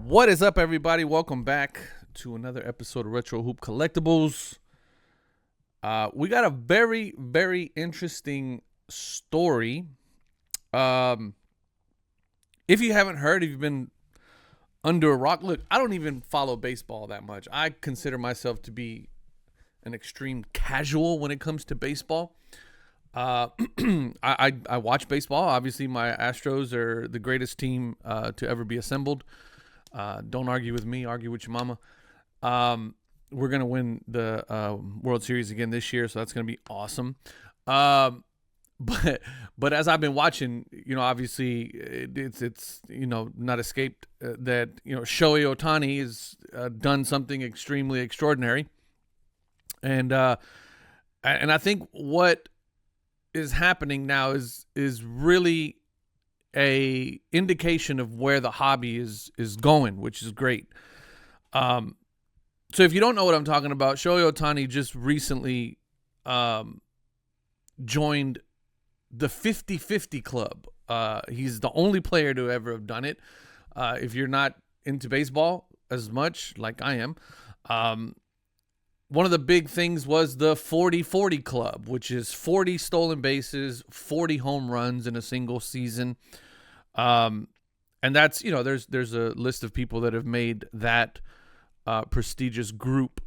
What is up, everybody? Welcome back to another episode of Retro Hoop Collectibles. We got a very, very interesting story. If you haven't heard, if you've been under a rock, look, I don't even follow baseball that much. I consider myself to be an extreme casual when it comes to baseball. I watch baseball. Obviously, my Astros are the greatest team to ever be assembled. Don't argue with me, argue with your mama. We're going to win the World Series again this year, so that's going to be awesome. But as I've been watching, obviously it's not escaped that, Shohei Ohtani has done something extremely extraordinary. And I think what is happening now is really a indication of where the hobby is going, which is great. So if you don't know what I'm talking about, Shohei Ohtani just recently joined the 50-50 club. He's the only player to ever have done it. If you're not into baseball as much like I am, one of the big things was the 40-40 club, which is 40 stolen bases, 40 home runs in a single season. And that's, there's a list of people that have made that prestigious group.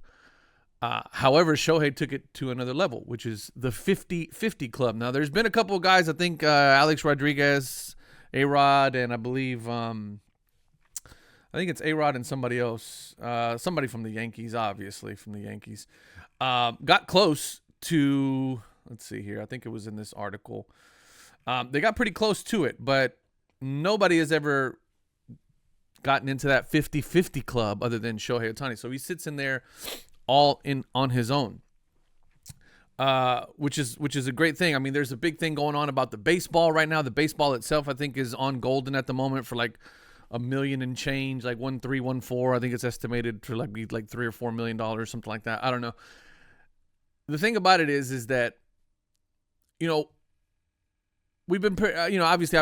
However, Shohei took it to another level, which is the 50-50 club. Now, there's been a couple of guys, I think Alex Rodriguez, A-Rod, and I believe it's A-Rod and somebody else. Somebody from the Yankees, obviously, from the Yankees. Got close to, let's see here. I think it was in this article. They got pretty close to it, but nobody has ever gotten into that 50-50 club other than Shohei Ohtani. So he sits in there all in on his own, which is a great thing. I mean, there's a big thing going on about the baseball right now. The baseball itself, I think, is on Golden at the moment for like $1 million and change, like 1.314. I think it's estimated to be like $3 or $4 million, something like that. I don't know. The thing about it is that, we've been, obviously,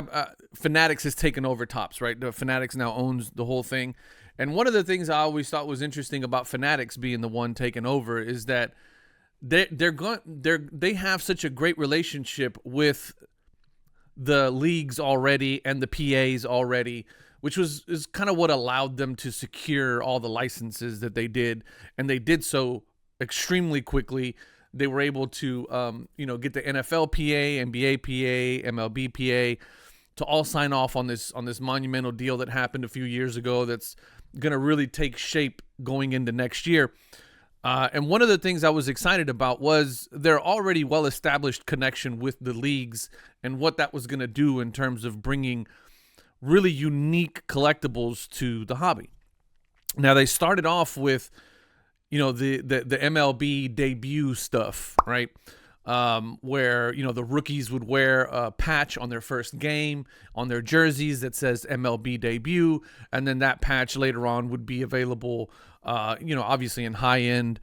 Fanatics has taken over Topps, right? The Fanatics now owns the whole thing. And one of the things I always thought was interesting about Fanatics being the one taking over is that they have such a great relationship with the leagues already and the PAs already, which is kind of what allowed them to secure all the licenses that they did, and they did so extremely quickly. They were able to, get the NFL PA, NBA PA, MLB PA to all sign off on this monumental deal that happened a few years ago. That's going to really take shape going into next year. And one of the things I was excited about was their already well-established connection with the leagues and what that was going to do in terms of bringing really unique collectibles to the hobby. Now, they started off with, the MLB debut stuff, right? Where, the rookies would wear a patch on their first game on their jerseys that says MLB debut. And then that patch later on would be available, obviously in high-end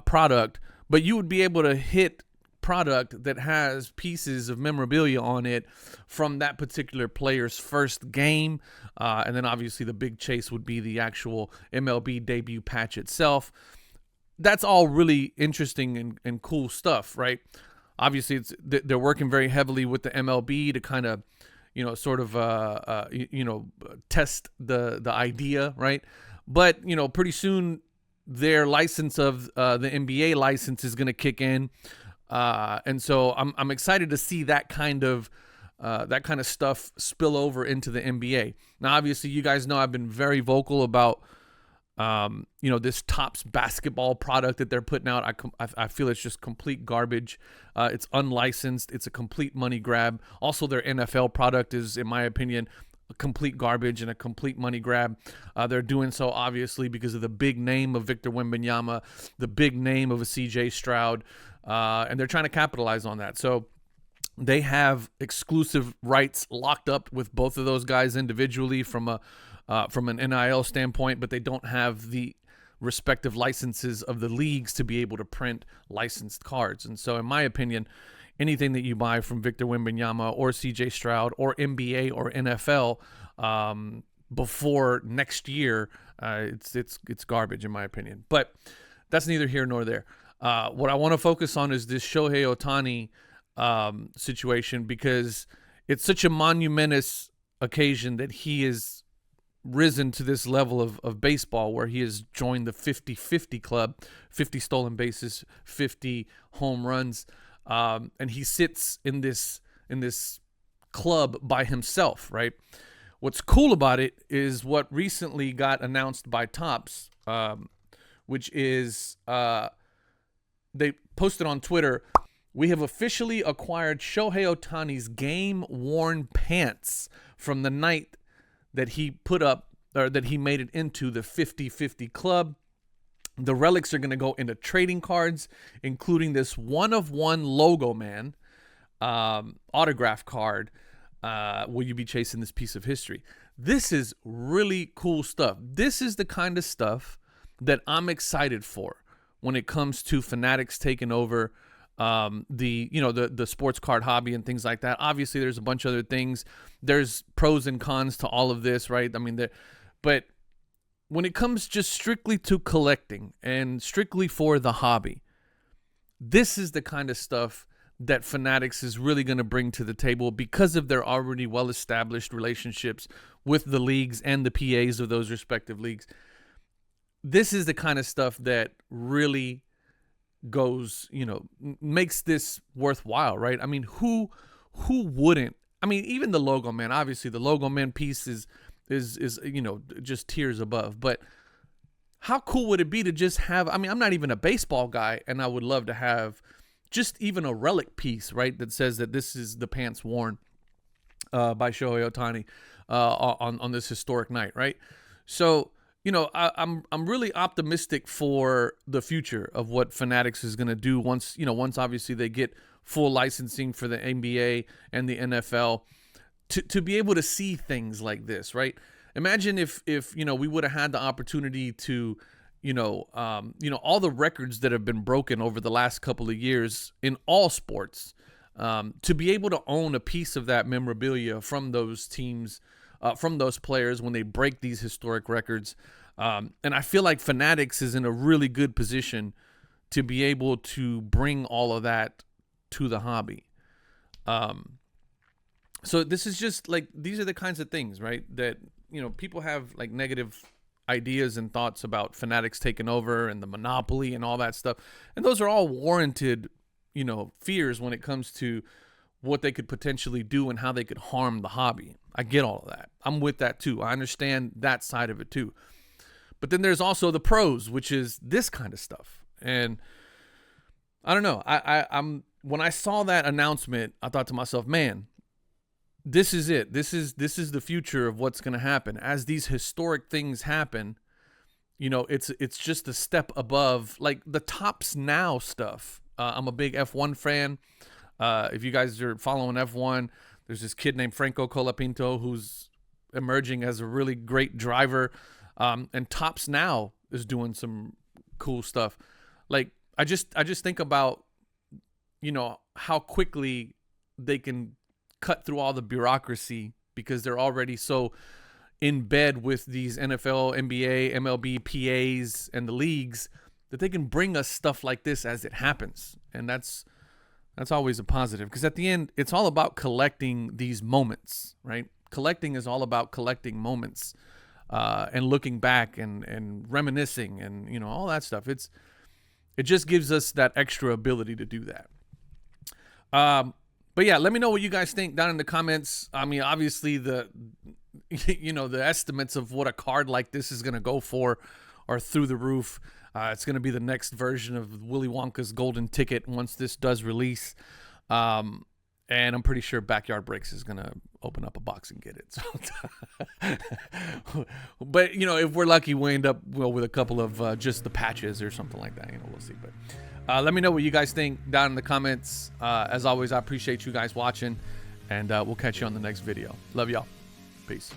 product. But you would be able to hit product that has pieces of memorabilia on it from that particular player's first game. And then obviously the big chase would be the actual MLB debut patch itself. That's all really interesting and cool stuff, right? Obviously, they're working very heavily with the MLB to kind of, test the idea, right? But, pretty soon their license of the NBA license is going to kick in. And so I'm excited to see that kind of stuff spill over into the NBA. Now, obviously, you guys know I've been very vocal about this Topps basketball product that they're putting out. I feel it's just complete garbage. It's unlicensed. It's a complete money grab. Also, their NFL product is, in my opinion, a complete garbage and a complete money grab. They're doing so obviously because of the big name of Victor Wembanyama, the big name of a CJ Stroud, and they're trying to capitalize on that. So they have exclusive rights locked up with both of those guys individually from an NIL standpoint, but they don't have the respective licenses of the leagues to be able to print licensed cards. And so, in my opinion, anything that you buy from Victor Wembanyama or CJ Stroud or NBA or NFL, before next year, it's garbage in my opinion. But that's neither here nor there. What I want to focus on is this Shohei Ohtani situation, because it's such a monumentous occasion that he is risen to this level of baseball, where he has joined the 50-50 club, 50 stolen bases, 50 home runs, and he sits in this club by himself, right? What's cool about it is what recently got announced by Topps, which is they posted on Twitter, "We have officially acquired Shohei Ohtani's game-worn pants from the night that he put up, or that he made it into the 50-50 club. The relics are going to go into trading cards, including this one-of-one logo man autograph card. Will you be chasing this piece of history?" This is really cool stuff. This is the kind of stuff that I'm excited for when it comes to Fanatics taking over the sports card hobby and things like that. Obviously, there's a bunch of other things. There's pros and cons to all of this, right? I mean, but when it comes just strictly to collecting and strictly for the hobby, this is the kind of stuff that Fanatics is really going to bring to the table, because of their already well-established relationships with the leagues and the PAs of those respective leagues. This is the kind of stuff that really goes, makes this worthwhile, right? I mean, who wouldn't? I mean, even the logo man, obviously the logo man piece is just tiers above, but how cool would it be to just have, I mean, I'm not even a baseball guy, and I would love to have just even a relic piece, right, that says that this is the pants worn by Shohei Ohtani on this historic night, right? So, I'm really optimistic for the future of what Fanatics is going to do once obviously they get full licensing for the NBA and the NFL, to be able to see things like this, right? Imagine if we would have had the opportunity to, all the records that have been broken over the last couple of years in all sports, to be able to own a piece of that memorabilia from those teams, from those players when they break these historic records. And I feel like Fanatics is in a really good position to be able to bring all of that to the hobby. So this is just like, these are the kinds of things, right, that, people have like negative ideas and thoughts about Fanatics taking over and the monopoly and all that stuff. And those are all warranted, fears when it comes to what they could potentially do and how they could harm the hobby. I get all of that. I'm with that too. I understand that side of it too. But then there's also the pros, which is this kind of stuff. And I don't know. I'm when I saw that announcement, I thought to myself, man, this is it. This is the future of what's going to happen as these historic things happen. It's just a step above like the Topps Now stuff. I'm a big F1 fan. If you guys are following F1, there's this kid named Franco Colapinto who's emerging as a really great driver. And Topps Now is doing some cool stuff. Like I just think about, how quickly they can cut through all the bureaucracy, because they're already so in bed with these NFL, NBA, MLB, PAs, and the leagues, that they can bring us stuff like this as it happens. And that's always a positive, because at the end, it's all about collecting these moments, right? Collecting is all about collecting moments, and looking back and reminiscing and, all that stuff. It just gives us that extra ability to do that. But yeah, let me know what you guys think down in the comments. I mean, obviously the estimates of what a card like this is going to go for are through the roof. It's going to be the next version of Willy Wonka's golden ticket once this does release. And I'm pretty sure Backyard Breaks is going to open up a box and get it. So, but if we're lucky, we end up with a couple of just the patches or something like that. We'll see. But let me know what you guys think down in the comments. As always, I appreciate you guys watching, and we'll catch you on the next video. Love y'all. Peace.